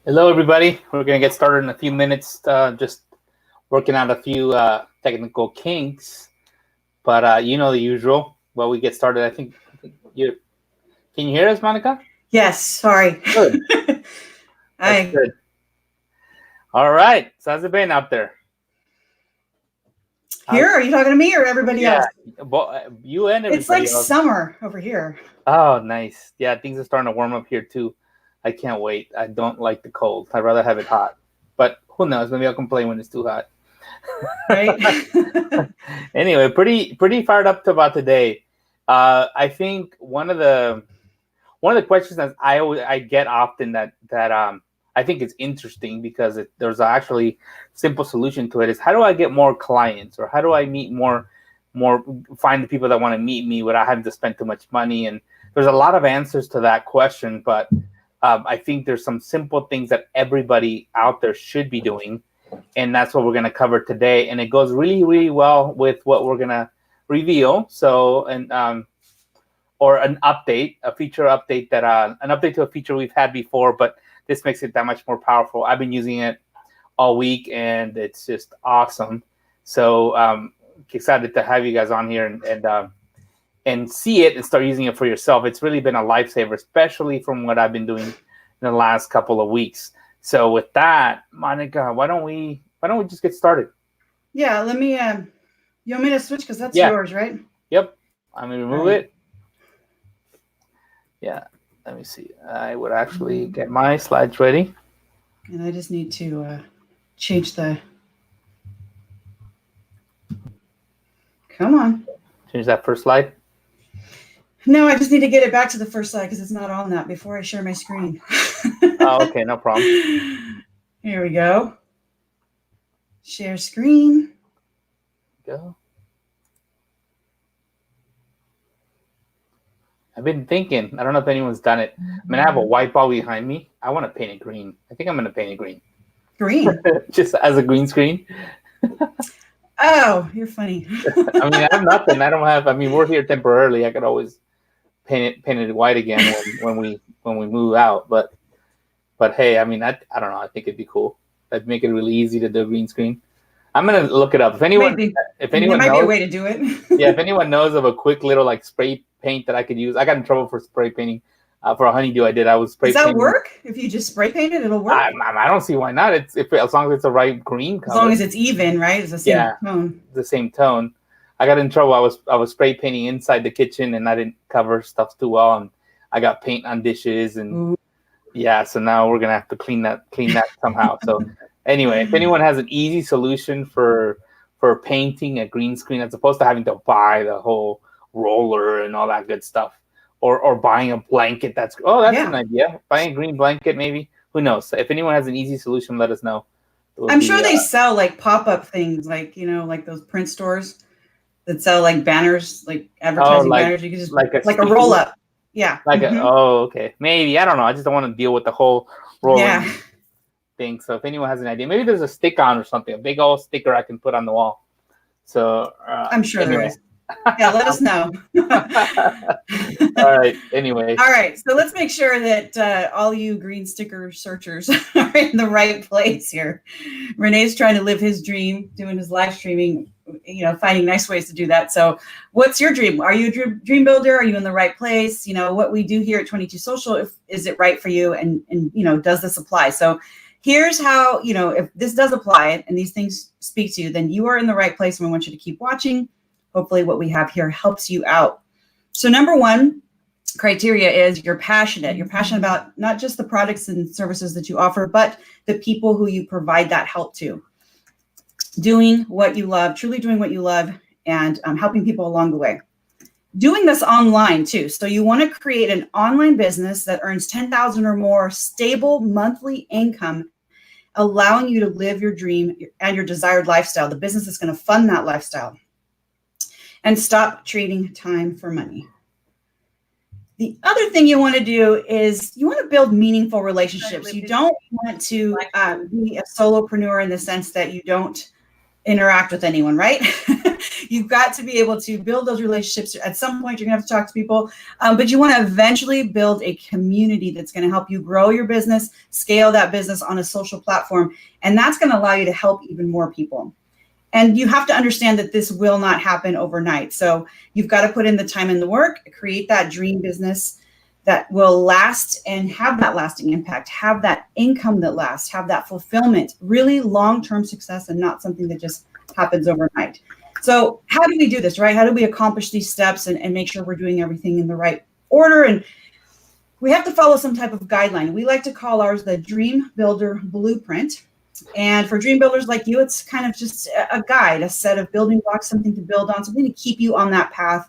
Hello, everybody. We're going to get started in a few minutes. Just working out a few technical kinks, but you know the usual. Well, we get started. I think you can you hear us, Monica? Yes, sorry. Good. That's I good. All right. So how's it been out there? Here, How's, are you talking to me or everybody yeah, else? you and It's like everybody else. summer over here. Oh, nice. Yeah, things are starting to warm up here too. I can't wait. I don't like the cold. I'd rather have it hot. But who knows? Maybe I'll complain when it's too hot. Right? Anyway, pretty fired up about today. I think one of the questions that I get often that I think is interesting because there's actually simple solution to it is how do I get more clients or how do I meet more find the people that want to meet me without having to spend too much money, and there's a lot of answers to that question, but I think there's some simple things that everybody out there should be doing, and that's what we're going to cover today. And it goes really, really well with what we're going to reveal. So, and or an update, a feature update that an update to a feature we've had before, but this makes it that much more powerful. I've been using it all week, and it's just awesome. So, excited to have you guys on here and see it and start using it for yourself. It's really been a lifesaver, especially from what I've been doing in the last couple of weeks. So with that, Monica, why don't we just get started? Yeah, let me you want me to switch because that's Yeah. yours, right? Yep. I'm gonna remove All right. it. Yeah. Let me see. I would actually get my slides ready. And I just need to change the Come on. Change that first slide. No, I just need to get it back to the first slide because it's not on that before I share my screen. Oh, okay, no problem. Here we go. Share screen. Go. I've been thinking. I don't know if anyone's done it. I mean, I have a white ball behind me. I want to paint it green. I think I'm gonna paint it green. Green. Just as a green screen. Oh, you're funny. I mean, I have nothing. I don't have. I mean, we're here temporarily. I could always paint it white again when we move out. But hey, I mean, I don't know. I think it'd be cool. That'd make it really easy to do a green screen. I'm gonna look it up. If anyone Maybe. if There anyone might be a knows, way to do it. yeah, if anyone knows of a quick little like spray paint that I could use, I got in trouble for spray painting. For a honeydew, I was spray Does that painting. work? If you just spray paint it, it'll work? I don't see why not. It's if as long as it's the right green color. As long as it's even, right? It's the same Yeah. tone. The same tone. I got in trouble. I was spray painting inside the kitchen and I didn't cover stuff too well, and I got paint on dishes and Ooh. yeah. So now we're gonna have to clean that somehow. So anyway, if anyone has an easy solution for painting a green screen as opposed to having to buy the whole roller and all that good stuff, or buying a blanket, that's Yeah. an idea. Buying a green blanket maybe. Who knows? If anyone has an easy solution, let us know. It would I'm be, sure they sell like pop-up things, like like those print stores that sell like banners, like advertising banners. You can just like a like a sticky- roll-up. Yeah. Like Mhm. okay, maybe I don't know. I just don't want to deal with the whole rolling Yeah. thing. So if anyone has an idea, maybe there's a stick-on or something, a big old sticker I can put on the wall. So I'm sure there anyway. is. Yeah, let us know. All right. Anyway, All right, so let's make sure that all you green sticker searchers are in the right place here. Renee's trying to live his dream, doing his live streaming, finding nice ways to do that. So what's your dream? Are you a dream builder? Are you in the right place? What we do here at 22 Social, is it right for you? And does this apply? So here's how, if this does apply and these things speak to you, then you are in the right place, and we want you to keep watching. Hopefully what we have here helps you out. So number one criteria is you're passionate. You're passionate about not just the products and services that you offer, but the people who you provide that help to. Doing what you love, truly doing what you love, and helping people along the way. Doing this online too. So you want to create an online business that earns 10,000 or more stable monthly income, allowing you to live your dream and your desired lifestyle. The business is going to fund that lifestyle. And stop trading time for money. The other thing you want to do is you want to build meaningful relationships. You don't want to be a solopreneur in the sense that you don't interact with anyone, right? You've got to be able to build those relationships. At some point, you're gonna have to talk to people, but you want to eventually build a community that's going to help you grow your business, scale that business on a social platform, and that's going to allow you to help even more people. And you have to understand that this will not happen overnight. So you've got to put in the time and the work, create that dream business that will last and have that lasting impact, have that income that lasts, have that fulfillment, really long-term success, and not something that just happens overnight. So how do we do this, right? How do we accomplish these steps and make sure we're doing everything in the right order? And we have to follow some type of guideline. We like to call ours the Dream Builder Blueprint. And for dream builders like you, it's kind of just a guide, a set of building blocks, something to build on, something to keep you on that path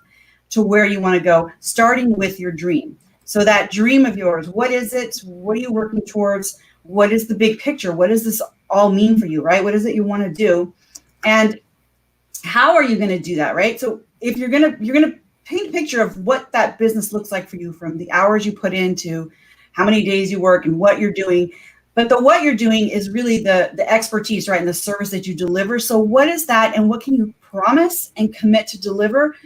to where you want to go, starting with your dream. So that dream of yours, what is it? What are you working towards? What is the big picture? What does this all mean for you, right? What is it you want to do? And how are you going to do that, right? So if you're going to paint a picture of what that business looks like for you, from the hours you put into how many days you work and what you're doing. But the what you're doing is really the expertise, right? And the service that you deliver. So what is that, and what can you promise and commit to deliver,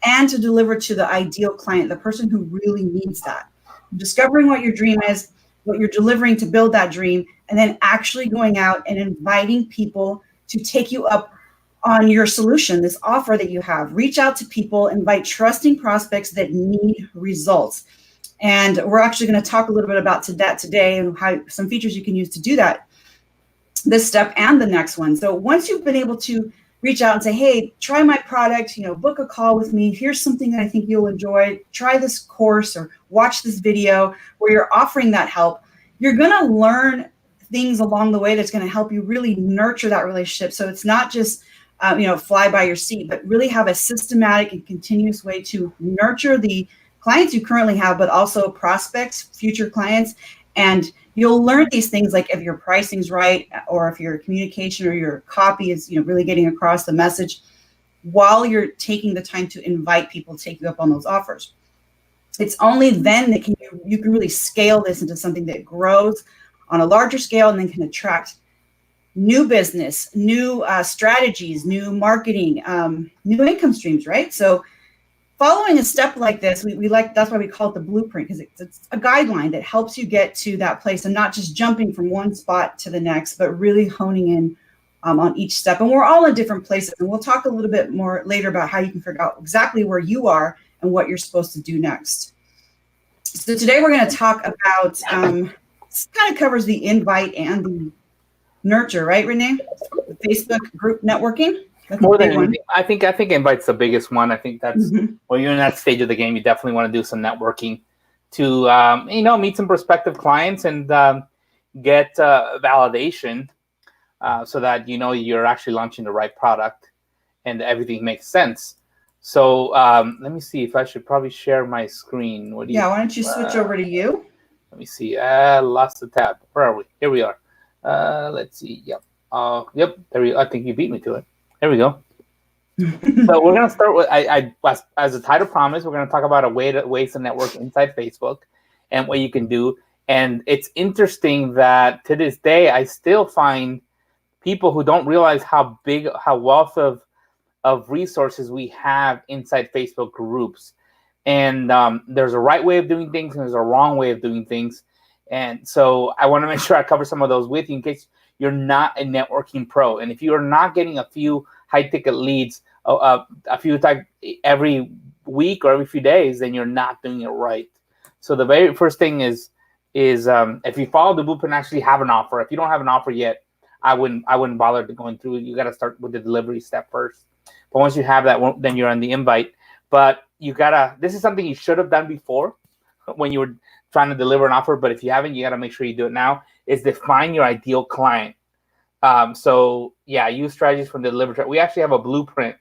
and to deliver to the ideal client, the person who really needs that? Discovering what your dream is, what you're delivering to build that dream, and then actually going out and inviting people to take you up on your solution, this offer that you have. Reach out to people, invite trusting prospects that need results. And we're actually going to talk a little bit about that today, and how some features you can use to do that, this step and the next one. So once you've been able to reach out and say, hey, try my product, book a call with me. Here's something that I think you'll enjoy. Try this course or watch this video, where you're offering that help. You're going to learn things along the way that's going to help you really nurture that relationship. So it's not just fly by your seat, but really have a systematic and continuous way to nurture the clients you currently have, but also prospects, future clients. And you'll learn these things, like if your pricing's right, or if your communication or your copy is really getting across the message, while you're taking the time to invite people to take you up on those offers. It's only then that you can really scale this into something that grows on a larger scale, and then can attract new business, new strategies, new marketing, new income streams, right? So following a step like this, we like, that's why we call it the blueprint, because it's a guideline that helps you get to that place, and not just jumping from one spot to the next, but really honing in on each step. And we're all in different places, and we'll talk a little bit more later about how you can figure out exactly where you are and what you're supposed to do next. So today we're going to talk about, this kind of covers the invite and the nurture, right, Renee? The Facebook group networking. That's more than anything, I think invite's the biggest one. I think that's when you're in that stage of the game, you definitely want to do some networking to meet some prospective clients and get validation, so that you're actually launching the right product and everything makes sense. So let me see if I should probably share my screen. Why don't you switch over to you? Let me see. Lost the tab. Where are we? Here we are. Let's see. Yep. Yep. There I think you beat me to it. There we go. So we're going to start with, as the title promised, we're going to talk about ways to network inside Facebook and what you can do. And it's interesting that to this day, I still find people who don't realize how wealth of resources we have inside Facebook groups. And there's a right way of doing things, and there's a wrong way of doing things. And so I want to make sure I cover some of those with you in case you're not a networking pro. And if you are not getting a few high-ticket leads a few times every week or every few days, then you're not doing it right. So the very first thing is if you follow the blueprint, actually have an offer. If you don't have an offer yet, I wouldn't bother going through it. You got to start with the delivery step first. But once you have that, then you're on the invite. But this is something you should have done before when you were trying to deliver an offer. But if you haven't, you got to make sure you do it now, is define your ideal client. Use strategies from the delivery. We actually have a blueprint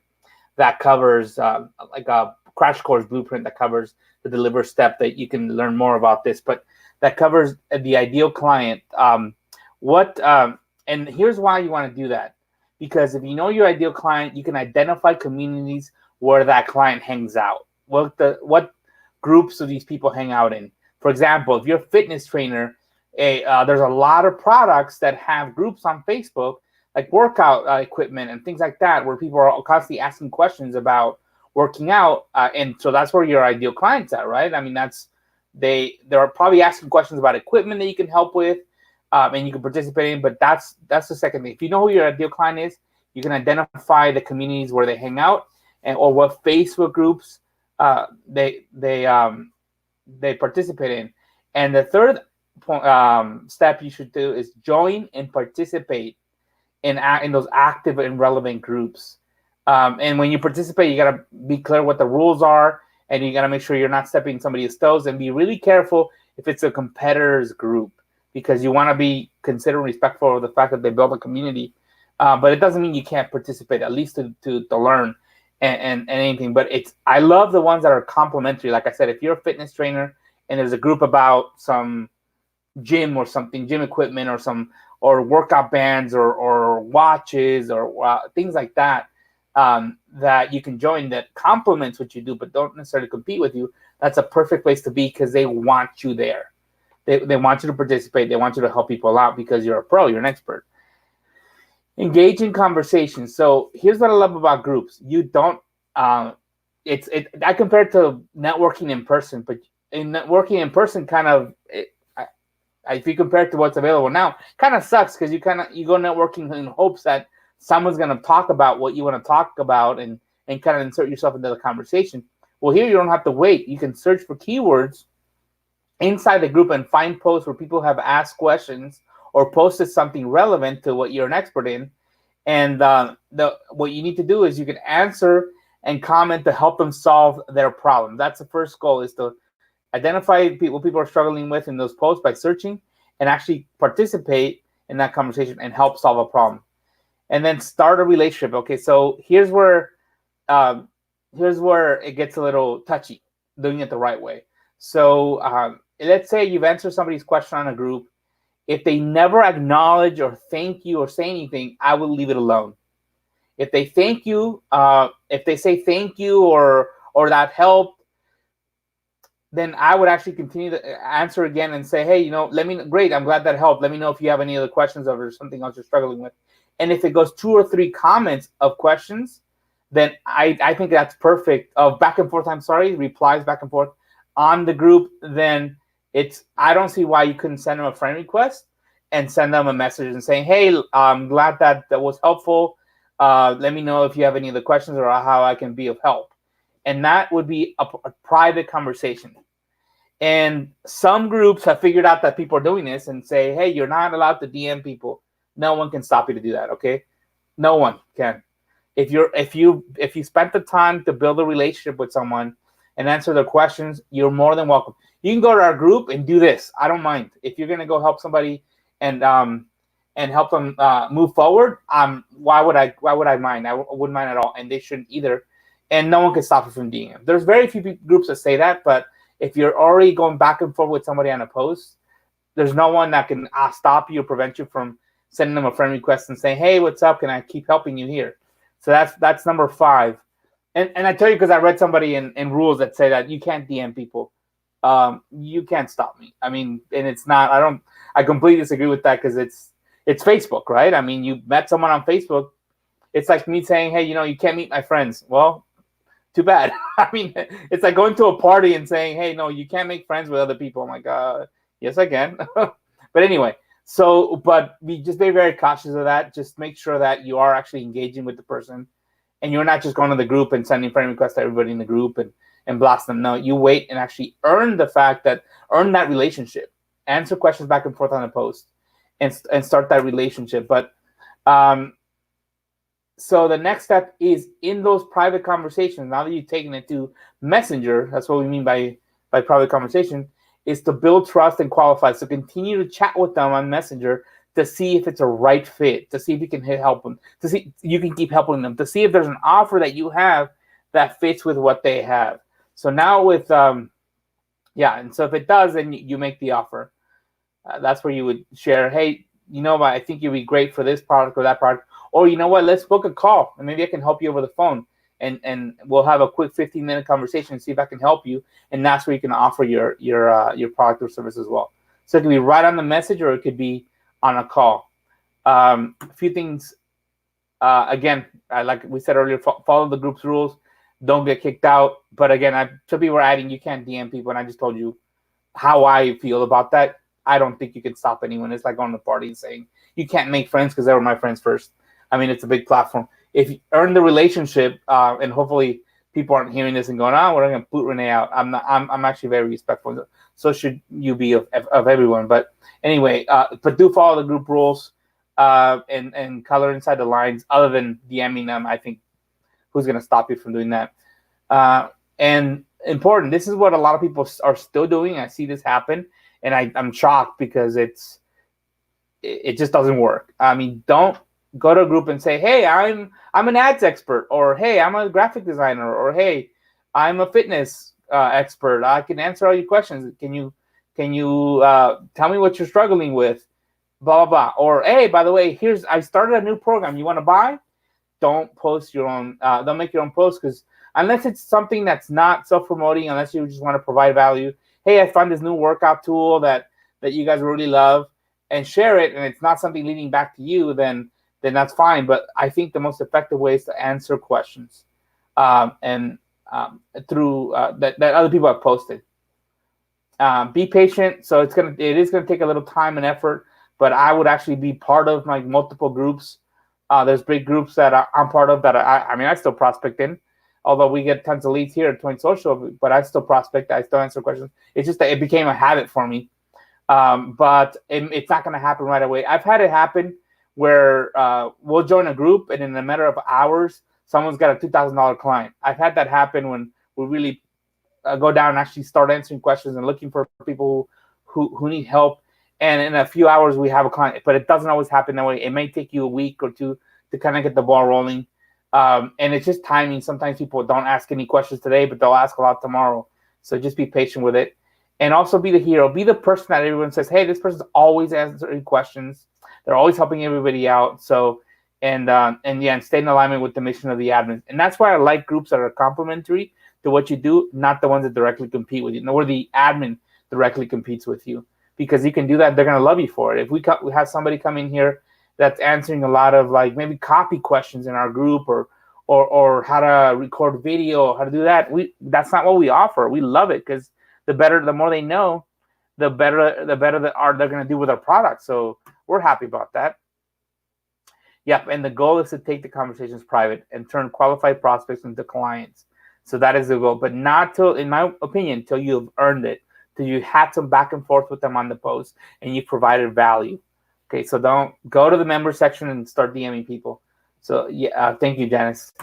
that covers like a crash course blueprint that covers the deliver step that you can learn more about this, but that covers the ideal client. And here's why you want to do that. Because if you know your ideal client, you can identify communities where that client hangs out. What groups do these people hang out in? For example, if you're a fitness trainer, there's a lot of products that have groups on Facebook like workout equipment and things like that, where people are constantly asking questions about working out, and so that's where your ideal clients at, right? I mean, they're probably asking questions about equipment that you can help with, and you can participate in. But that's the second thing. If you know who your ideal client is, you can identify the communities where they hang out, and or what Facebook groups they participate in. And the third step you should do is join and participate in those active and relevant groups. And when you participate, you got to be clear what the rules are, and you got to make sure you're not stepping somebody's toes, and be really careful if it's a competitor's group, because you want to be considerate and respectful of the fact that they build a community. But it doesn't mean you can't participate, at least to learn and anything. But I love the ones that are complementary. Like I said, if you're a fitness trainer and there's a group about some gym or something, gym equipment or workout bands or watches or things like that, that you can join, that complements what you do but don't necessarily compete with you, that's a perfect place to be, because they want you there. They want you to participate. They want you to help people out because you're a pro, you're an expert. Engage in conversation. So here's what I love about groups. You don't, I compare it to networking in person, but in networking in person, if you compare it to what's available now, kind of sucks, because you go networking in hopes that someone's going to talk about what you want to talk about and kind of insert yourself into the conversation. Well, here you don't have to wait. You can search for keywords inside the group and find posts where people have asked questions or posted something relevant to what you're an expert in. And what you need to do is you can answer and comment to help them solve their problem. That's the first goal, is to identify what people are struggling with in those posts by searching, and actually participate in that conversation and help solve a problem. And then start a relationship. Okay, so here's where it gets a little touchy, doing it the right way. So let's say you've answered somebody's question on a group. If they never acknowledge or thank you or say anything, I will leave it alone. If they thank you, if they say thank you or that helped, then I would actually continue to answer again and say, hey, great, I'm glad that helped. Let me know if you have any other questions or something else you're struggling with. And if it goes 2 or 3 comments of questions, then I think that's perfect. Of back and forth, replies back and forth on the group, then I don't see why you couldn't send them a friend request and send them a message and saying, hey, I'm glad that was helpful. Let me know if you have any other questions or how I can be of help. And that would be a private conversation. And some groups have figured out that people are doing this and say, hey, you're not allowed to DM people. No one can stop you to do that, okay? No one can. If you spent the time to build a relationship with someone and answer their questions, you're more than welcome. You can go to our group and do this. I don't mind. If you're gonna go help somebody and help them move forward, why would I mind? I wouldn't mind at all, and they shouldn't either. And no one can stop you from DM. There's very few groups that say that, but if you're already going back and forth with somebody on a post, there's no one that can stop you or prevent you from sending them a friend request and saying, hey, what's up? Can I keep helping you here? So that's number 5. And I tell you, because I read somebody in rules that say that you can't DM people. You can't stop me. I mean, and it's not, I completely disagree with that, because it's Facebook, right? I mean, you met someone on Facebook. It's like me saying, hey, you can't meet my friends. Well, too bad. I mean, it's like going to a party and saying, hey, no, you can't make friends with other people. I'm like, yes, I can. But anyway, but be just very, very cautious of that. Just make sure that you are actually engaging with the person, and you're not just going to the group and sending friend requests to everybody in the group and blast them. No, you wait and actually earn that relationship. Answer questions back and forth on a post and start that relationship. But so the next step is, in those private conversations, now that you've taken it to Messenger, that's what we mean by private conversation, is to build trust and qualify. So continue to chat with them on Messenger to see if it's a right fit, to see if you can help them, to see you can keep helping them, to see if there's an offer that you have that fits with what they have. So now with, and so if it does, then you make the offer. That's where you would share, hey, I think you'd be great for this product or that product. Or you know what, let's book a call, and maybe I can help you over the phone. And we'll have a quick 15-minute conversation and see if I can help you. And that's where you can offer your product or service as well. So it could be right on the message, or it could be on a call. A few things Again, like we said earlier, follow the group's rules. Don't get kicked out. But again, some people are adding, you can't DM people, and I just told you how I feel about that. I don't think you can stop anyone. It's like going to a party and saying you can't make friends because they were my friends first. I mean, it's a big platform. If you earn the relationship, and hopefully people aren't hearing this and going, "Oh, we're going to boot Renee out." I'm not. I'm actually very respectful. So should you be of everyone. But anyway, but do follow the group rules, and color inside the lines. Other than DMing them, I think who's going to stop you from doing that? And important. This is what a lot of people are still doing. I see this happen, and I'm shocked because it just doesn't work. I mean, don't go to a group and say, "Hey, I'm an ads expert," or "Hey, I'm a graphic designer," or "Hey, I'm a fitness expert. I can answer all your questions. Can you tell me what you're struggling with?" Blah blah blah. Or, "Hey, by the way, I started a new program. You want to buy?" Don't post your own. Don't make your own post, because unless it's something that's not self-promoting, unless you just want to provide value. Hey, I found this new workout tool that you guys really love, and share it, and it's not something leading back to you, then that's fine. But I think the most effective way is to answer questions, and through that other people have posted. Be patient. So it is gonna take a little time and effort, but I would actually be part of like multiple groups. There's big groups that I'm part of that I still prospect in, although we get tons of leads here at Twin Social, but I still prospect. I still answer questions. It's just that it became a habit for me. But it's not going to happen right away. I've had it happen where we'll join a group, and in a matter of hours, someone's got a $2,000 client. I've had that happen when we really go down and actually start answering questions and looking for people who need help. And in a few hours, we have a client. But it doesn't always happen that way. It may take you a week or two to kind of get the ball rolling. And it's just timing. Sometimes people don't ask any questions today, but they'll ask a lot tomorrow. So just be patient with it. And also be the hero. Be the person that everyone says, "Hey, this person's always answering questions. They're always helping everybody out." So, and stay in alignment with the mission of the admin. And that's why I like groups that are complementary to what you do, not the ones that directly compete with you, nor the admin directly competes with you. Because you can do that, they're going to love you for it. If we have somebody come in here that's answering a lot of like maybe copy questions in our group, or how to record video, how to do that, that's not what we offer. We love it because the more they know, the better they're going to do with our product. So we're happy about that. Yep, and the goal is to take the conversations private and turn qualified prospects into clients. So that is the goal, but not till, in my opinion, till you've earned it, till you had some back and forth with them on the post and you provided value. Okay, so don't go to the member section and start DMing people. So yeah, thank you, Janice.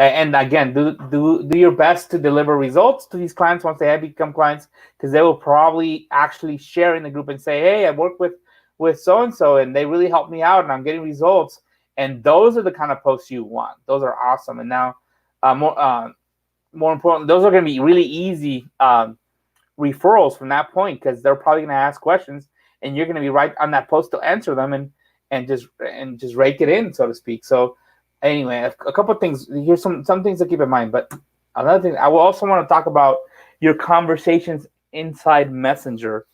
And again, do your best to deliver results to these clients once they have become clients, because they will probably actually share in the group and say, "Hey, I work with so-and-so and they really helped me out and I'm getting results." And those are the kind of posts you want. Those are awesome. And now more important, those are going to be really easy referrals from that point, because they're probably going to ask questions and you're going to be right on that post to answer them and just rake it in, so to speak. So anyway, a couple of things. Here's some things to keep in mind. But another thing, I will also want to talk about your conversations inside Messenger.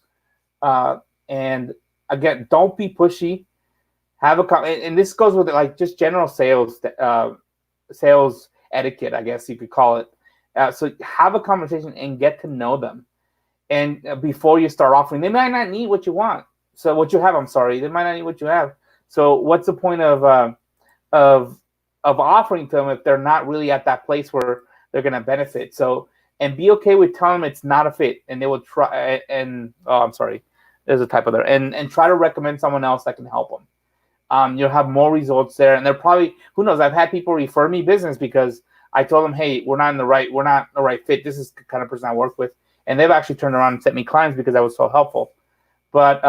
And again, don't be pushy. And this goes with like just general sales etiquette, I guess you could call it. So have a conversation and get to know them. And before you start offering, they might not need what you want. So what you have, I'm sorry, they might not need what you have. So what's the point of offering to them if they're not really at that place where they're going to benefit? So, and be okay with telling them it's not a fit, and they will try. And I'm sorry, there's a typo there. And try to recommend someone else that can help them. You'll have more results there, and they're probably, who knows? I've had people refer me business because I told them, "Hey, we're not the right fit. This is the kind of person I work with," and they've actually turned around and sent me clients because I was so helpful. But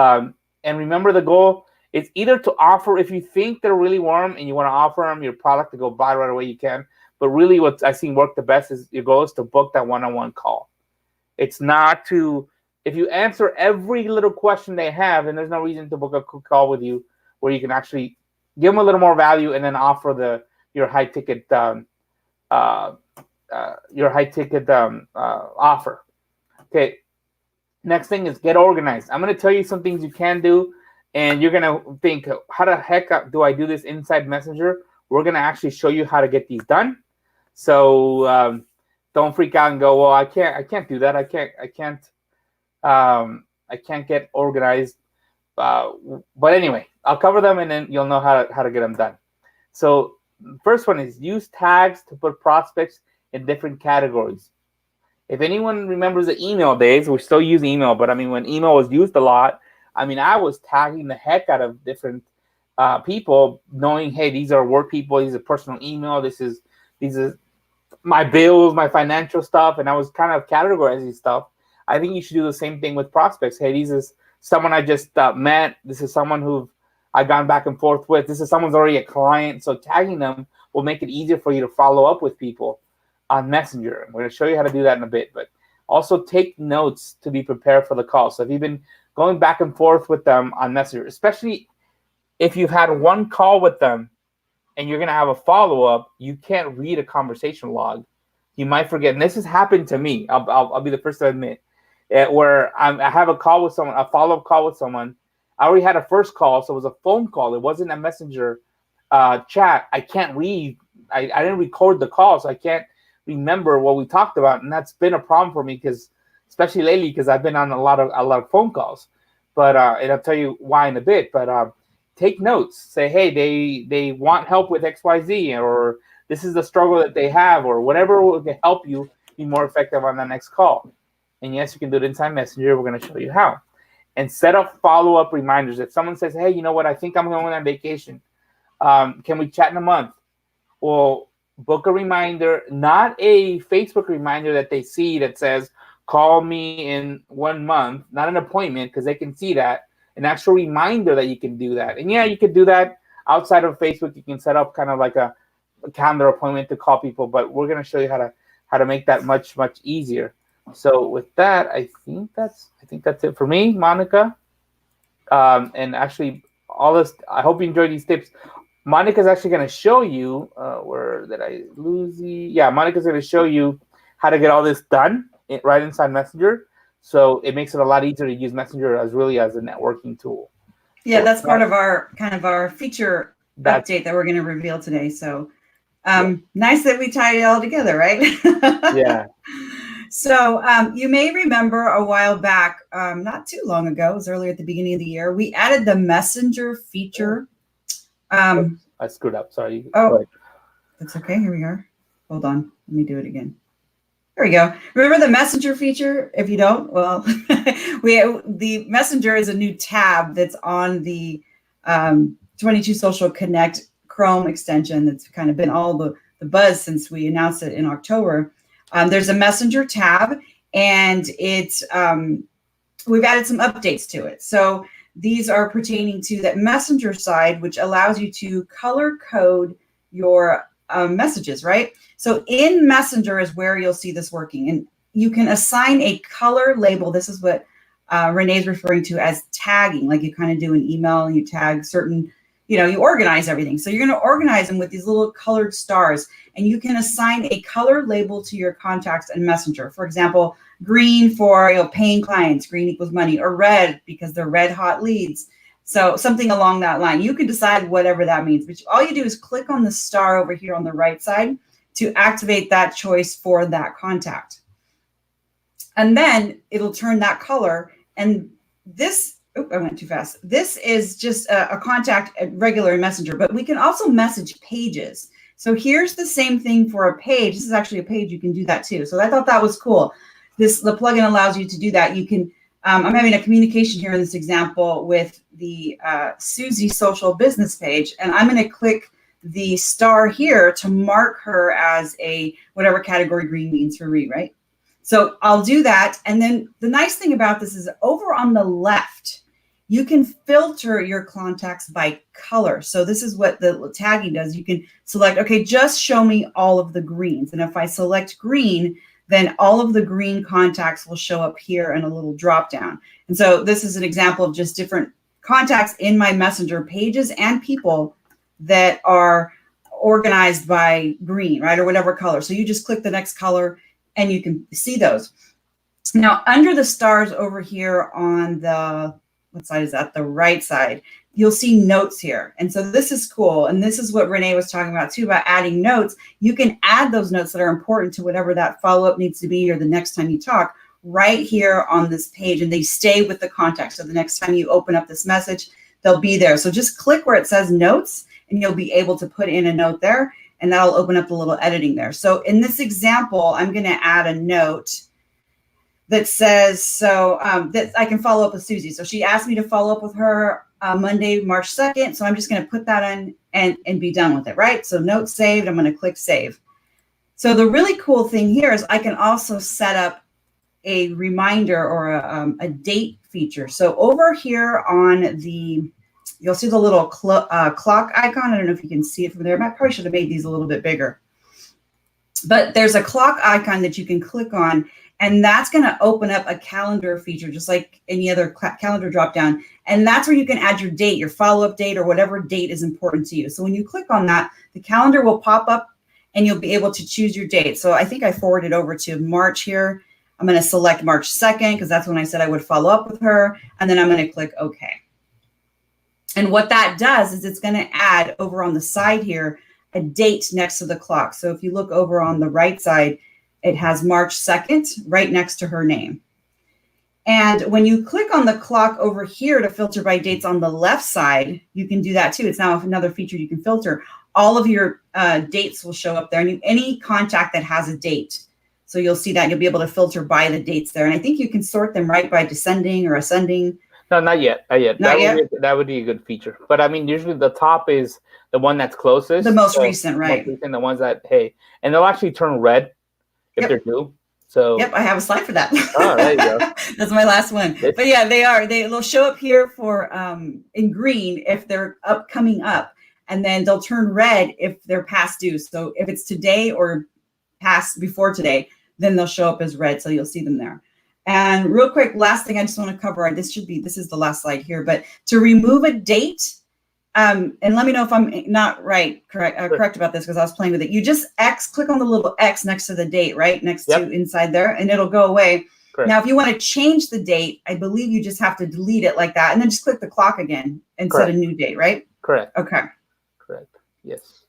and remember, the goal is either to offer, if you think they're really warm and you want to offer them your product to go buy right away, you can. But really, what I've seen work the best is your goal is to book that one-on-one call. It's not to, if you answer every little question they have, then there's no reason to book a quick call with you where you can actually give them a little more value and then offer your high ticket offer. Okay. Next thing is get organized. I'm going to tell you some things you can do And you're gonna think, how the heck do I do this inside Messenger? We're gonna actually show you how to get these done. So don't freak out and go, well, I can't do that. I can't get organized. But anyway, I'll cover them and then you'll know how to get them done. So first one is use tags to put prospects in different categories. If anyone remembers the email days, we still use email, but I mean, when email was used a lot, I mean, I was tagging the heck out of different people, knowing, hey, these are work people, these are personal email, these is my bills, my financial stuff, and I was kind of categorizing stuff. I think you should do the same thing with prospects. Hey, this is someone I just met. This is someone who I've gone back and forth with. This is someone's already a client. So tagging them will make it easier for you to follow up with people on Messenger. I'm going to show you how to do that in a bit, but also take notes to be prepared for the call. So if you've been going back and forth with them on Messenger, especially if you've had one call with them and you're going to have a follow-up, you can't read a conversation log. You might forget. And this has happened to me. I'll be the first to admit. Where I have a call with someone, a follow-up call with someone. I already had a first call, so it was a phone call. It wasn't a Messenger chat. I can't read. I didn't record the call, so I can't remember what we talked about. And that's been a problem for me, because especially lately, because I've been on a lot of phone calls. But and I'll tell you why in a bit. But take notes. Say, hey, they want help with XYZ, or this is the struggle that they have, or whatever will help you be more effective on the next call. And yes, you can do it inside Messenger. We're going to show you how. And set up follow-up reminders. If someone says, hey, you know what, I think I'm going on vacation. Can we chat in a month? Well, book a reminder, not a Facebook reminder that they see that says, call me in 1 month, not an appointment, because they can see that. An actual reminder that you can do that. And yeah, you could do that outside of Facebook. You can set up kind of like a calendar appointment to call people, but we're going to show you how to make that much, much easier. So with that, I think that's it for me, Monica. And actually, all this. I hope you enjoyed these tips. Monica's actually going to show you. Where did I lose the? Yeah, Monica's going to show you how to get all this done right inside Messenger. So it makes it a lot easier to use Messenger as a networking tool. Yeah, so that's part of our feature update that we're going to reveal today. So nice that we tied it all together, right? Yeah. So you may remember a while back, not too long ago, it was earlier at the beginning of the year, we added the Messenger feature. I screwed up. Sorry. Oh, that's okay. Here we are. Hold on. Let me do it again. There we go. Remember the Messenger feature? If you don't, well, the Messenger is a new tab that's on the 22 Social Connect Chrome extension that's kind of been all the buzz since we announced it in October. There's a Messenger tab, and it's we've added some updates to it. So these are pertaining to that Messenger side, which allows you to color code your messages, right? So in Messenger is where you'll see this working, and you can assign a color label. This is what Renee's referring to as tagging, like you kind of do an email and you tag certain, you organize everything. So you're going to organize them with these little colored stars, and you can assign a color label to your contacts in Messenger. For example, green for paying clients, green equals money, or red because they're red hot leads. So something along that line. You can decide whatever that means, but all you do is click on the star over here on the right side to activate that choice for that contact. And then it'll turn that color. And this, I went too fast. This is just a contact regular in Messenger, but we can also message pages. So here's the same thing for a page. This is actually a page. You can do that too. So I thought that was cool. The plugin allows you to do that. You can, I'm having a communication here in this example with the Susie social business page, and I'm going to click the star here to mark her as a whatever category green means for Ree, right? So I'll do that. And then the nice thing about this is over on the left, you can filter your contacts by color. So this is what the tagging does. You can select, okay, just show me all of the greens. And if I select green, then all of the green contacts will show up here in a little drop down. And so this is an example of just different contacts in my Messenger pages and people that are organized by green, right? Or whatever color. So you just click the next color and you can see those. Now, under the stars over here on the what side is that? The right side. You'll see notes here. And so this is cool. And this is what Renee was talking about too, about adding notes. You can add those notes that are important to whatever that follow-up needs to be or the next time you talk right here on this page, and they stay with the context. So the next time you open up this message, they'll be there. So just click where it says notes and you'll be able to put in a note there, and that'll open up the little editing there. So in this example, I'm going to add a note that says, that I can follow up with Susie. So she asked me to follow up with her Monday, March 2nd. So I'm just going to put that in and be done with it, right? So note saved, I'm going to click save. So the really cool thing here is I can also set up a reminder or a date feature. So over here on you'll see the little clock icon. I don't know if you can see it from there. I probably should have made these a little bit bigger. But there's a clock icon that you can click on, and that's going to open up a calendar feature, just like any other calendar dropdown. And that's where you can add your date, your follow-up date, or whatever date is important to you. So when you click on that, the calendar will pop up and you'll be able to choose your date. So I think I forwarded over to March here. I'm going to select March 2nd because that's when I said I would follow up with her. And then I'm going to click OK. And what that does is it's going to add over on the side here a date next to the clock. So if you look over on the right side, it has March 2nd right next to her name. And when you click on the clock over here to filter by dates on the left side, you can do that too. It's now another feature you can filter. All of your dates will show up there, and any contact that has a date. So you'll see that you'll be able to filter by the dates there. And I think you can sort them right by descending or ascending. No, not yet. Not yet? That would be a good feature. But I mean, usually the top is the one that's closest. The most recent, right? Most recent, the ones that, hey, and they'll actually turn red if they're new. So yep, I have a slide for that. Oh, there you go. That's my last one. But yeah, they'll show up here for in green if they're coming up, and then they'll turn red if they're past due. So if it's today or past before today, then they'll show up as red. So you'll see them there. And real quick, last thing I just want to cover, this is the last slide here, but to remove a date, and let me know if I'm not correct about this, because I was playing with it. You just click on the little X next to the date, right? Next to inside there, and it'll go away. Correct. Now, if you want to change the date, I believe you just have to delete it like that, and then just click the clock again and set a new date, right? Correct. Okay. Correct. Yes.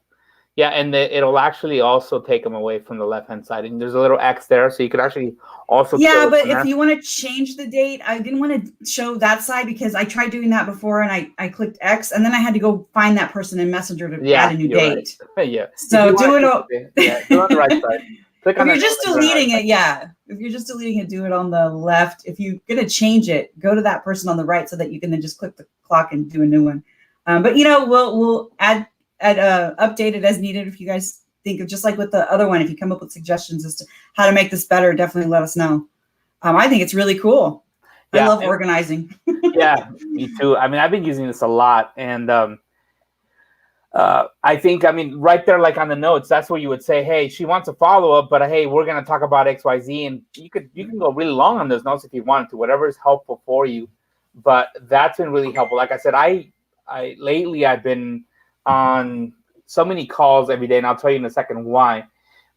Yeah, and it'll actually also take them away from the left-hand side. And there's a little X there, so you could actually also... Yeah, but if you want to change the date, I didn't want to show that side because I tried doing that before, and I clicked X, and then I had to go find that person in Messenger to add a new date. Right. Yeah. So do it on the right side. If you're just deleting it, if you're just deleting it, do it on the left. If you're going to change it, go to that person on the right so that you can then just click the clock and do a new one. But, we'll update it as needed. If you guys think of, just like with the other one, if you come up with suggestions as to how to make this better, definitely let us know. I think it's really cool. I love organizing. Yeah, me too. I mean, I've been using this a lot, and I think, right there, like on the notes, that's where you would say, hey, she wants a follow-up, but hey, we're going to talk about XYZ, and you can go really long on those notes if you want to, whatever is helpful for you. But that's been really helpful. Like I said, lately I've been on so many calls every day, and I'll tell you in a second why.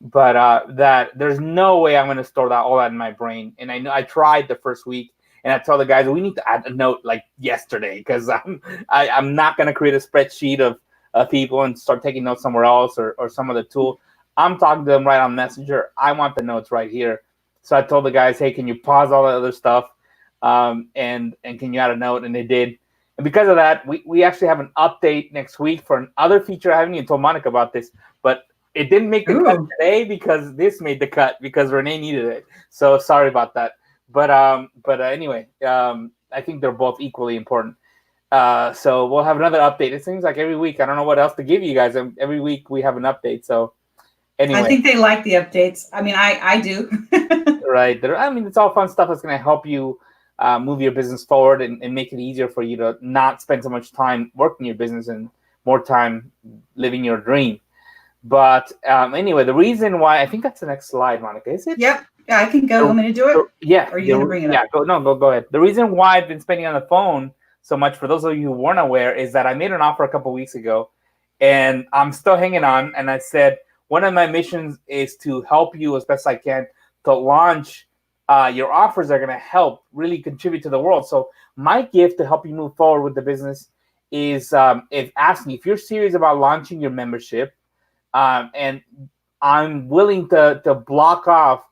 But that there's no way I'm going to store all that in my brain. And I know I tried the first week, and I tell the guys, we need to add a note like yesterday, because I'm not going to create a spreadsheet of people and start taking notes somewhere else or some other tool. I'm talking to them right on Messenger. I want the notes right here. So I told the guys, hey, can you pause all the other stuff and can you add a note? And they did. And because of that, we actually have an update next week for another feature. I haven't even told Monica about this, but it didn't make the cut today because this made the cut because Renee needed it. So sorry about that. But anyway, I think they're both equally important. So we'll have another update. It seems like every week. I don't know what else to give you guys. Every week we have an update. So anyway, I think they like the updates. I mean, I do. Right. It's all fun stuff that's going to help you move your business forward and make it easier for you to not spend so much time working your business and more time living your dream. But anyway, the reason why, I think that's the next slide, Monica, is it? Yep. Yeah, I can go. Want me to do it? Yeah. Or are you going to bring it up? Yeah, go ahead. The reason why I've been spending on the phone so much, for those of you who weren't aware, is that I made an offer a couple weeks ago, and I'm still hanging on. And I said, one of my missions is to help you as best I can to launch your offers are going to help really contribute to the world. So my gift to help you move forward with the business is asking if you're serious about launching your membership, and I'm willing to block off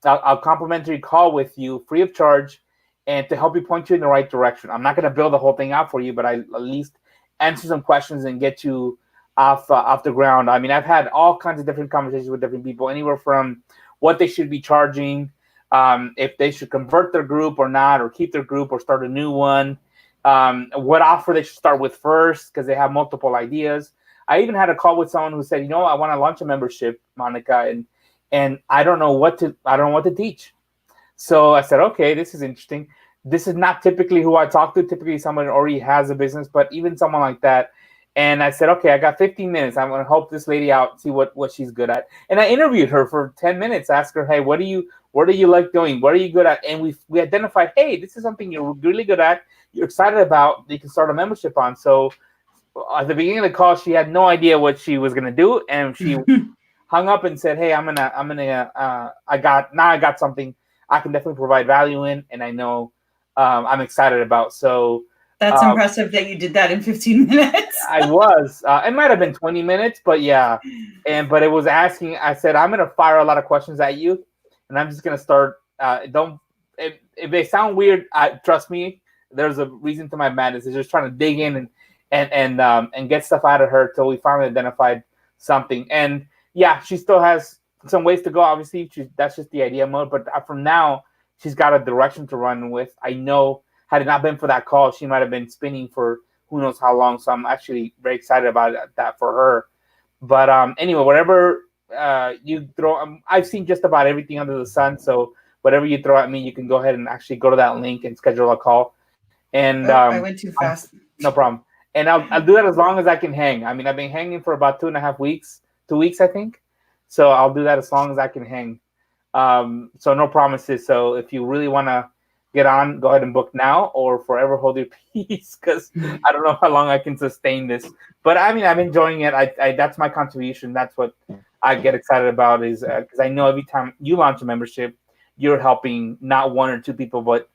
a complimentary call with you free of charge and to help you point you in the right direction. I'm not going to build the whole thing out for you, but I at least answer some questions and get you off the ground. I mean, I've had all kinds of different conversations with different people, anywhere from what they should be charging, if they should convert their group or not, or keep their group or start a new one, what offer they should start with first because they have multiple ideas. I even had a call with someone who said, I want to launch a membership, Monica, and I don't know what to teach. So I said, okay, this is interesting. This is not typically who I talk to. Typically someone already has a business, but even someone like that. And I said, okay, I got 15 minutes. I'm going to help this lady out, see what she's good at. And I interviewed her for 10 minutes, asked her, hey, what do you like doing? What are you good at? And we identified, hey, this is something you're really good at. You're excited about. You can start a membership on. So at the beginning of the call, she had no idea what she was going to do. And she hung up and said, hey, I got something I can definitely provide value in, and I know I'm excited about. So that's impressive that you did that in 15 minutes. I was. It might have been 20 minutes, but yeah. But it was asking. I said, I'm going to fire a lot of questions at you, and I'm just going to start. If they sound weird, trust me, there's a reason to my madness. It's just trying to dig in and get stuff out of her till we finally identified something. And yeah, she still has some ways to go. Obviously, that's just the idea mode. But from now, she's got a direction to run with. I know, had it not been for that call, she might have been spinning for who knows how long. So I'm actually very excited about that for her. But anyway, whatever you throw, I've seen just about everything under the sun. So whatever you throw at me, you can go ahead and actually go to that link and schedule a call. And I went too fast. No problem. And I'll do that as long as I can hang. I mean, I've been hanging for about 2.5 weeks, 2 weeks, I think. So I'll do that as long as I can hang. So no promises. So if you really want to get on, go ahead and book now or forever hold your peace, because I don't know how long I can sustain this. But I mean, I'm enjoying it. I that's my contribution. That's what I get excited about, is because I know every time you launch a membership, you're helping not one or two people, but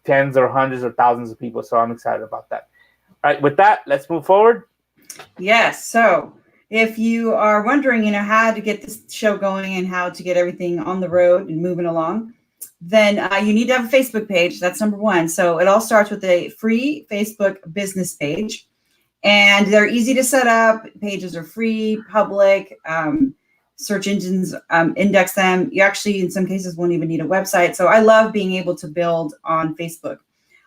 tens or hundreds or thousands of people. So I'm excited about that. All right, with that, let's move forward. Yes. So if you are wondering, how to get this show going and how to get everything on the road and moving along, then you need to have a Facebook page. That's number one. So it all starts with a free Facebook business page, and they're easy to set up. Pages are free, public. Search engines index them. You actually, in some cases, won't even need a website. So I love being able to build on Facebook.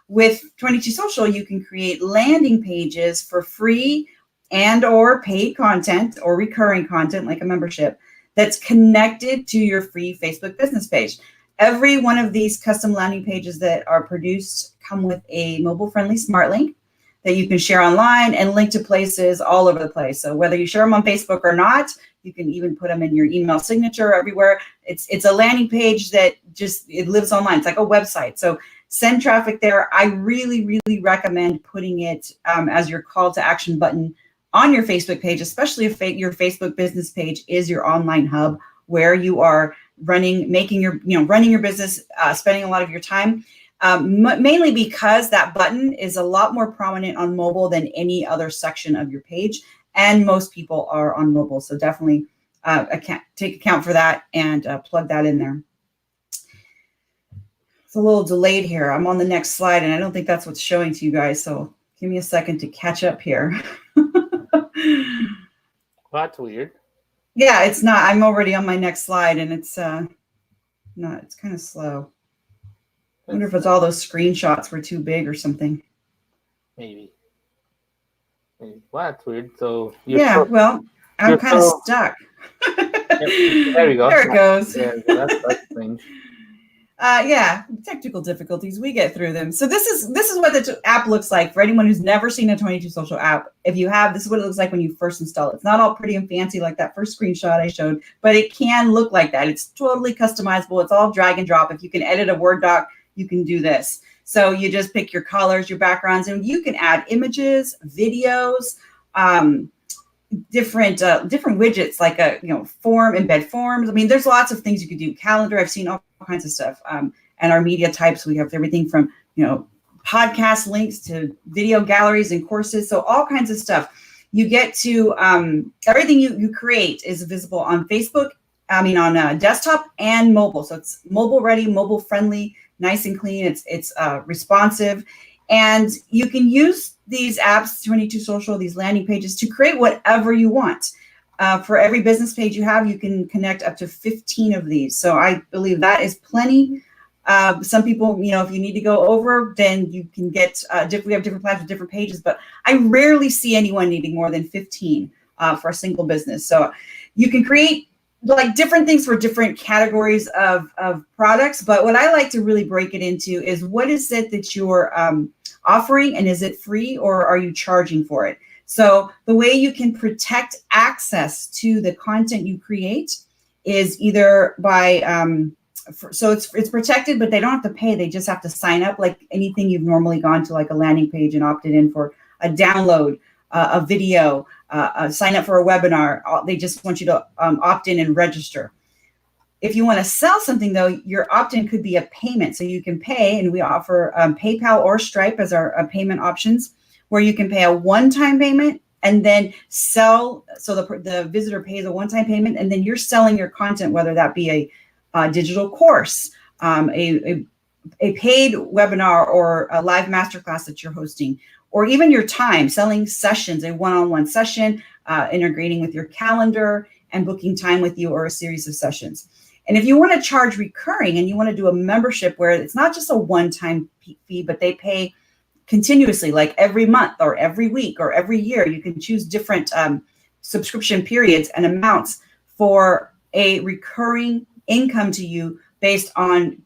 With 22 Social, you can create landing pages for free and or paid content or recurring content like a membership that's connected to your free Facebook business page. Every one of these custom landing pages that are produced come with a mobile-friendly smart link that you can share online and link to places all over the place. So whether you share them on Facebook or not, you can even put them in your email signature everywhere. It's a landing page that it lives online. It's like a website. So send traffic there. I really, really recommend putting it as your call to action button on your Facebook page, especially if your Facebook business page is your online hub where you are running your business, spending a lot of your time, mainly because that button is a lot more prominent on mobile than any other section of your page. And most people are on mobile. So definitely take account for that and plug that in there. It's a little delayed here. I'm on the next slide, and I don't think that's what's showing to you guys. So give me a second to catch up here. Well, that's weird. Yeah, it's not. I'm already on my next slide, and it's not. It's kind of slow. I wonder if it's all those screenshots were too big or something. Maybe. Well, that's weird. So well, I'm kind of stuck. There you go. There it goes. Yeah, that's strange. Technical difficulties. We get through them. So this is what the app looks like for anyone who's never seen a 22 Social app. If you have, this is what it looks like when you first install it. It's not all pretty and fancy like that first screenshot I showed, but it can look like that. It's totally customizable. It's all drag and drop. If you can edit a Word doc, you can do this. So you just pick your colors, your backgrounds, and you can add images, videos, different widgets like a form, embed forms. I mean, there's lots of things you could do. Calendar, I've seen all kinds of stuff. And our media types, we have everything from podcast links to video galleries and courses. So all kinds of stuff. You get to everything you create is visible on Facebook. I mean, on desktop and mobile. So it's mobile ready, mobile friendly, nice and clean. It's responsive. And you can use these apps, 22 Social, these landing pages, to create whatever you want. For every business page you have, you can connect up to 15 of these. So I believe that is plenty. Some people, if you need to go over, then you can get, we have different plans with different pages, but I rarely see anyone needing more than 15 for a single business. So you can create like different things for different categories of products. But what I like to really break it into is, what is it that you're offering, and is it free or are you charging for it? So the way you can protect access to the content you create is either by, so it's protected, but they don't have to pay. They just have to sign up like anything you've normally gone to, like a landing page and opted in for a download, a video, sign up for a webinar. They just want you to opt in and register. If you want to sell something, though, your opt-in could be a payment. So you can pay, and we offer PayPal or Stripe as our payment options, where you can pay a one-time payment and then sell. So the visitor pays a one-time payment, and then you're selling your content, whether that be a digital course, a paid webinar, or a live masterclass that you're hosting, or even your time, selling sessions, a one-on-one session, integrating with your calendar and booking time with you, or a series of sessions. And if you want to charge recurring and you want to do a membership where it's not just a one-time fee, but they pay continuously, like every month or every week or every year, you can choose different subscription periods and amounts for a recurring income to you based on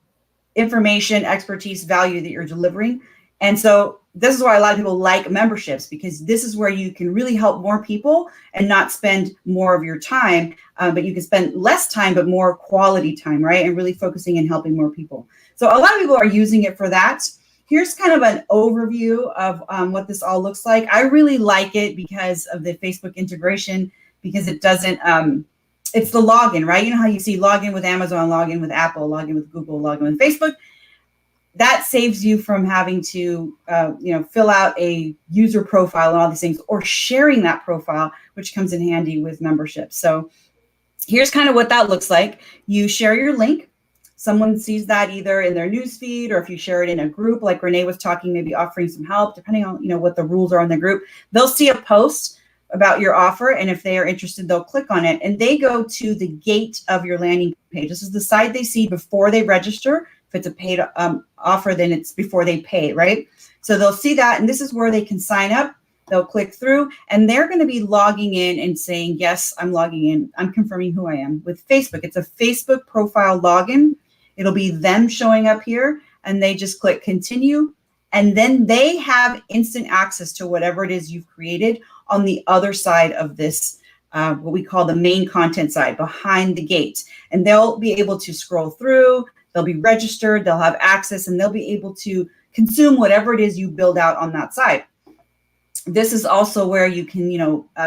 information, expertise, value that you're delivering. And so this is why a lot of people like memberships, because this is where you can really help more people and not spend more of your time, but you can spend less time, but more quality time, right? And really focusing and helping more people. So a lot of people are using it for that. Here's kind of an overview of what this all looks like. I really like it because of the Facebook integration, because it doesn't, it's the login, right? You know how you see login with Amazon, login with Apple, login with Google, login with Facebook. That saves you from having to, fill out a user profile and all these things, or sharing that profile, which comes in handy with memberships. So here's kind of what that looks like. You share your link. Someone sees that either in their newsfeed, or if you share it in a group, like Renee was talking, maybe offering some help, depending on what the rules are in the group. They'll see a post about your offer, and if they are interested, they'll click on it, and they go to the gate of your landing page. This is the side they see before they register. If it's a paid offer, then it's before they pay, right? So they'll see that, and this is where they can sign up. They'll click through, and they're going to be logging in and saying, yes, I'm logging in. I'm confirming who I am with Facebook. It's a Facebook profile login. It'll be them showing up here, and they just click continue, and then they have instant access to whatever it is you've created on the other side of this, what we call the main content side, behind the gate. And they'll be able to scroll through. They'll be registered, they'll have access, and they'll be able to consume whatever it is you build out on that side. This is also where you can,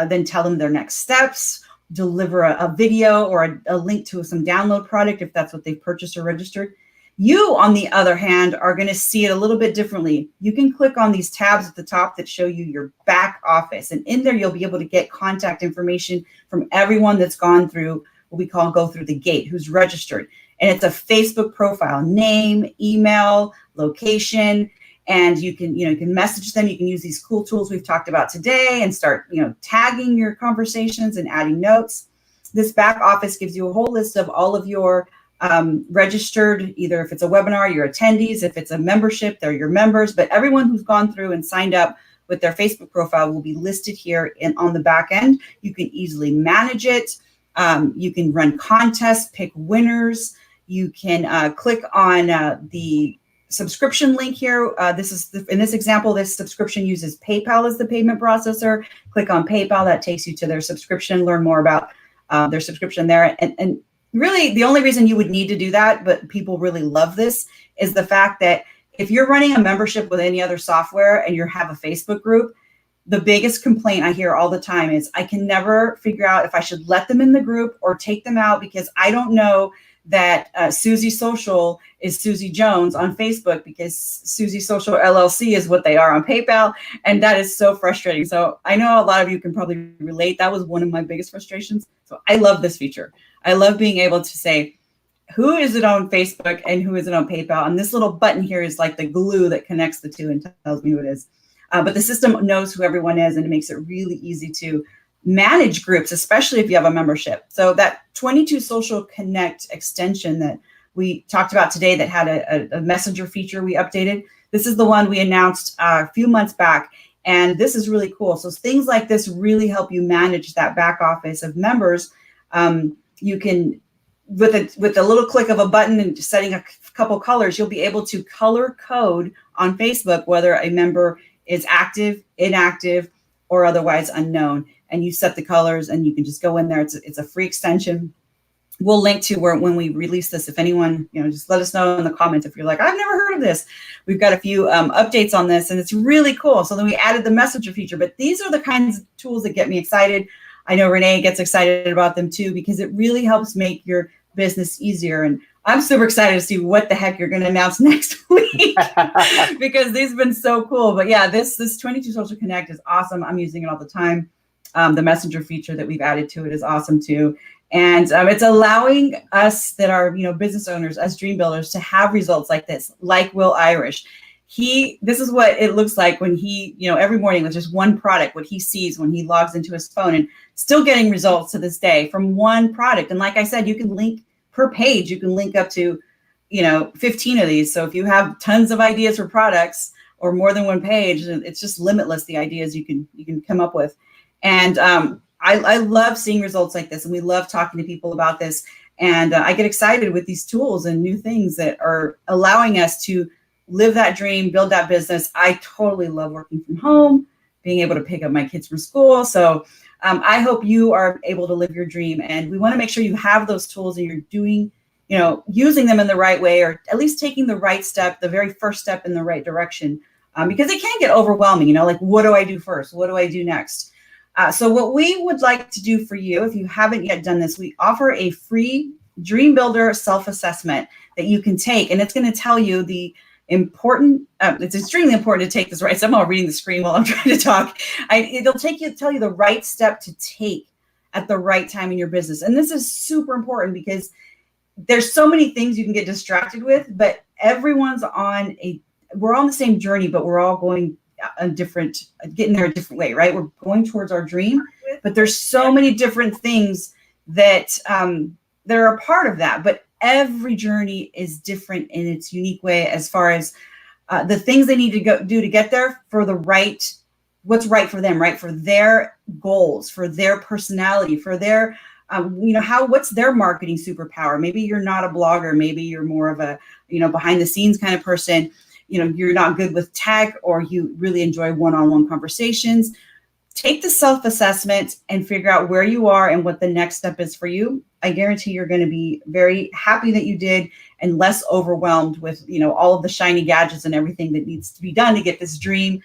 then tell them their next steps, deliver a video or a link to some download product if that's what they've purchased or registered. You, on the other hand, are going to see it a little bit differently. You can click on these tabs at the top that show you your back office, and in there you'll be able to get contact information from everyone that's gone through what we call go through the gate, who's registered. And it's a Facebook profile, name, email, location, and you can message them. You can use these cool tools we've talked about today and start, tagging your conversations and adding notes. This back office gives you a whole list of all of your registered, either if it's a webinar, your attendees, if it's a membership, they're your members, but everyone who's gone through and signed up with their Facebook profile will be listed here on the back end. You can easily manage it. You can run contests, pick winners. You can click on the subscription link here. In this example, this subscription uses PayPal as the payment processor. Click on PayPal, that takes you to their subscription. Learn more about their subscription there. And really, the only reason you would need to do that, but people really love this, is the fact that if you're running a membership with any other software and you have a Facebook group, the biggest complaint I hear all the time is I can never figure out if I should let them in the group or take them out because I don't know that Susie Social is Susie Jones on Facebook because Susie Social LLC is what they are on PayPal. And that is so frustrating. So I know a lot of you can probably relate. That was one of my biggest frustrations. So I love this feature. I love being able to say, who is it on Facebook and who is it on PayPal? And this little button here is like the glue that connects the two and tells me who it is. But the system knows who everyone is, and it makes it really easy to manage groups, especially if you have a membership. So that 22 Social Connect extension that we talked about today that had a messenger feature we updated, this is the one we announced a few months back. And this is really cool. So things like this really help you manage that back office of members. You can, with a little click of a button and setting a couple colors, you'll be able to color code on Facebook whether a member is active, inactive, or otherwise unknown. And you set the colors and you can just go in there. It's a free extension. We'll link to when we release this. If anyone, just let us know in the comments if you're like, I've never heard of this. We've got a few updates on this and it's really cool. So then we added the messenger feature, but these are the kinds of tools that get me excited. I know Renee gets excited about them too, because it really helps make your business easier. And I'm super excited to see what the heck you're going to announce next week because these have been so cool. But yeah, this 22 Social Connect is awesome. I'm using it all the time. The messenger feature that we've added to it is awesome too. And it's allowing us that are, business owners, as dream builders, to have results like this, like Will Irish. This is what it looks like when he, every morning with just one product, what he sees when he logs into his phone, and still getting results to this day from one product. And like I said, you can link per page, you can link up to, 15 of these. So if you have tons of ideas for products or more than one page, it's just limitless, the ideas you can come up with. And I love seeing results like this, and we love talking to people about this. And I get excited with these tools and new things that are allowing us to live that dream, build that business. I totally love working from home, being able to pick up my kids from school. So I hope you are able to live your dream. And we want to make sure you have those tools and you're doing, using them in the right way, or at least taking the right step, the very first step in the right direction, because it can get overwhelming, like, what do I do first? What do I do next? So what we would like to do for you, if you haven't yet done this, we offer a free Dream Builder self-assessment that you can take, and it's going to tell you the important, it's extremely important to take this right. So I'm all reading the screen while I'm trying to talk. It'll tell you the right step to take at the right time in your business. And this is super important because there's so many things you can get distracted with, but everyone's we're on the same journey, but we're all going getting there a different way, right? We're going towards our dream, but there's so many different things that are a part of that. But every journey is different in its unique way as far as the things they need to do to get there for what's right for them, right? For their goals, for their personality, for their, what's their marketing superpower? Maybe you're not a blogger. Maybe you're more of a, behind the scenes kind of person. You're not good with tech, or you really enjoy one-on-one conversations. Take the self-assessment and figure out where you are and what the next step is for you. I guarantee you're going to be very happy that you did and less overwhelmed with, all of the shiny gadgets and everything that needs to be done to get this dream,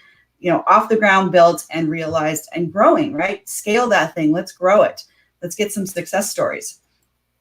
off the ground, built and realized and growing, right? Scale that thing. Let's grow it. Let's get some success stories.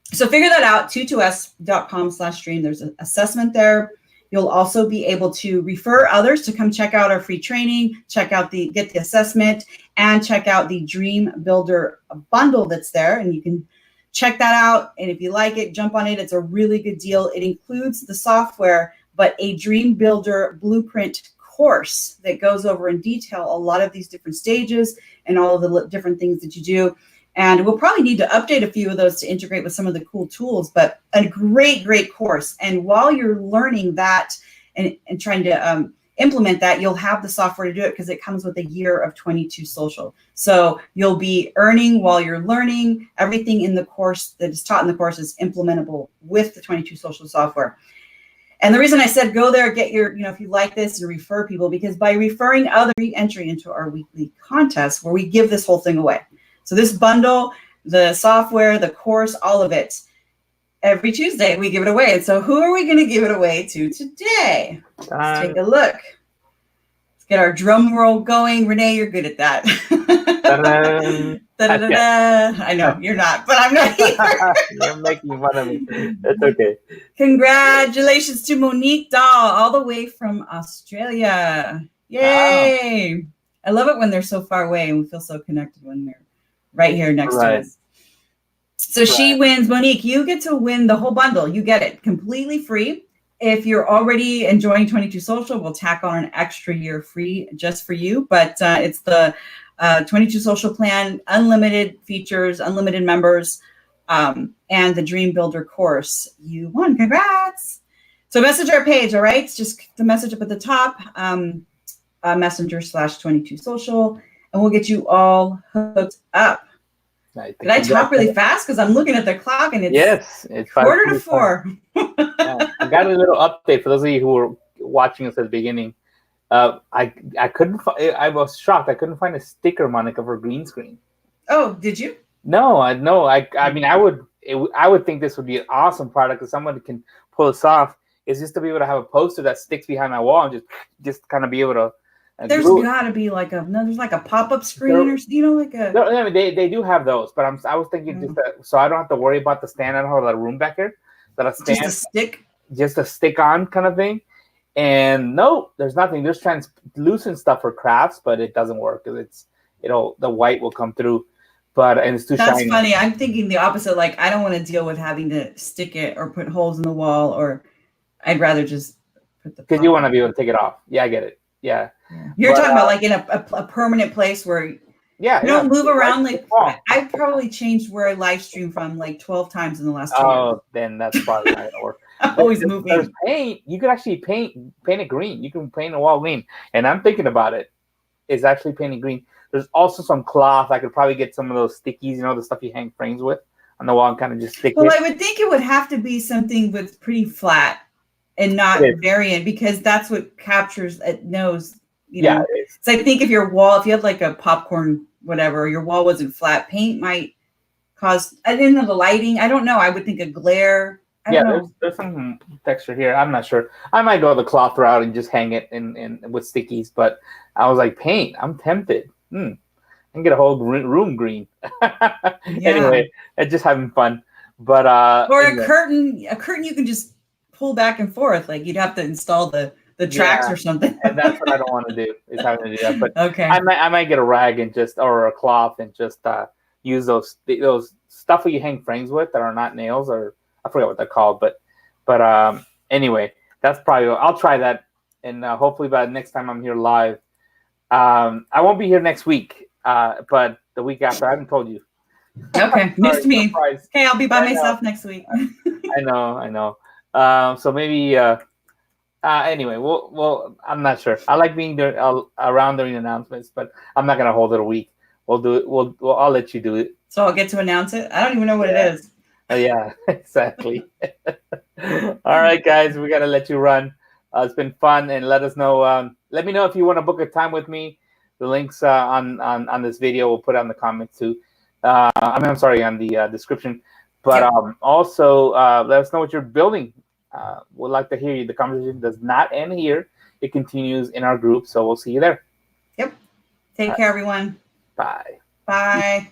So figure that out, 22s.com/dream. There's an assessment there. You'll also be able to refer others to come check out our free training, get the assessment, and check out the Dream Builder bundle that's there. And you can check that out. And if you like it, jump on it. It's a really good deal. It includes the software, but a Dream Builder blueprint course that goes over in detail a lot of these different stages and all of the different things that you do. And we'll probably need to update a few of those to integrate with some of the cool tools, but a great, great course. And while you're learning that and trying to implement that, you'll have the software to do it because it comes with a year of 22 Social. So you'll be earning while you're learning. Everything in the course that is taught in the course is implementable with the 22 Social software. And the reason I said go there, get your, if you like this, and refer people, because by referring other entry into our weekly contest where we give this whole thing away. So this bundle, the software, the course, all of it, every Tuesday we give it away. And so who are we going to give it away to today? Let's take a look. It's get our drum roll going. Renee, you're good at that. Ta-da. Da-da-da-da. I know you're not, but I'm not either. You're making fun of me. It's okay. Congratulations to Monique Dahl, all the way from Australia. Yay! I love it when they're so far away and we feel so connected when they're right here next to us. So she wins. Monique, you get to win the whole bundle. You get it completely free. If you're already enjoying 22 Social, we'll tack on an extra year free just for you. But it's the 22 Social plan, unlimited features, unlimited members, and the Dream Builder course. You won. Congrats. So message our page, all right? It's just the message up at the top, messenger/22 Social, and we'll get you all hooked up. Did I talk really fast? Because I'm looking at the clock and it's 3:45. Yeah, I got a little update for those of you who were watching us at the beginning. I couldn't. I was shocked. I couldn't find a sticker, Monica, for green screen. Oh, did you? No, I mean, I would think this would be an awesome product if somebody can pull this off. Is just to be able to have a poster that sticks behind my wall and just kind of be able to. There's got to be there's like a pop-up screen or like a. No, I mean, they do have those, but I was thinking just that, so I don't have to worry about the stand. I don't have a room back here. That a stand, just a stick on kind of thing. And no, there's nothing. There's translucent stuff for crafts, but it doesn't work because the white will come through, and it's too shiny. That's funny. I'm thinking the opposite. Like I don't want to deal with having to stick it or put holes in the wall, or I'd rather just put the. Because you want to be able to take it off. Yeah, I get it. Yeah. You're talking about like in a permanent place where you don't move around. Like I've probably changed where I live stream from like 12 times in the last 2 years. Oh, then that's probably not gonna work. I'm always moving. There's paint. You could actually paint it green. You can paint the wall green. And I'm thinking about it. It's actually painting green. There's also some cloth. I could probably get some of those stickies, the stuff you hang frames with on the wall and kind of just stick it. Well, I would think it would have to be something that's pretty flat and not variant, because that's what captures it knows. Yeah. So I think if you had like a popcorn, whatever, your wall wasn't flat, paint might cause, I didn't know the lighting. I don't know. I would think a glare. I don't know. There's some texture here. I'm not sure. I might go the cloth route and just hang it in with stickies, but I was like, paint. I'm tempted. I can get a whole room green. Anyway, it's just having fun. But or a curtain you can just pull back and forth. Like you'd have to install the tracks or something. And that's what I don't want to do, is having to do that. But okay. I might get a rag and or a cloth and just use those stuff that you hang frames with that are not nails, or I forget what they're called. But anyway, that's probably, I'll try that, and hopefully by the next time I'm here live. I won't be here next week, but the week after. I haven't told you. Okay, missed me. Surprise. Hey, I'll be by myself next week. I know. So maybe. Anyway, well, I'm not sure. I like being there around during announcements, but I'm not gonna hold it a week. We'll do it. I'll let you do it. So I'll get to announce it. I don't even know what it is. Yeah, exactly. All right, guys, we gotta let you run. It's been fun, and let us know. Let me know if you want to book a time with me. The links on this video we'll put on the comments too. I'm sorry, on the description. But also let us know what you're building. We'd like to hear you. The conversation does not end here. It continues in our group, so we'll see you there. Yep. Take care, everyone. Bye. Bye.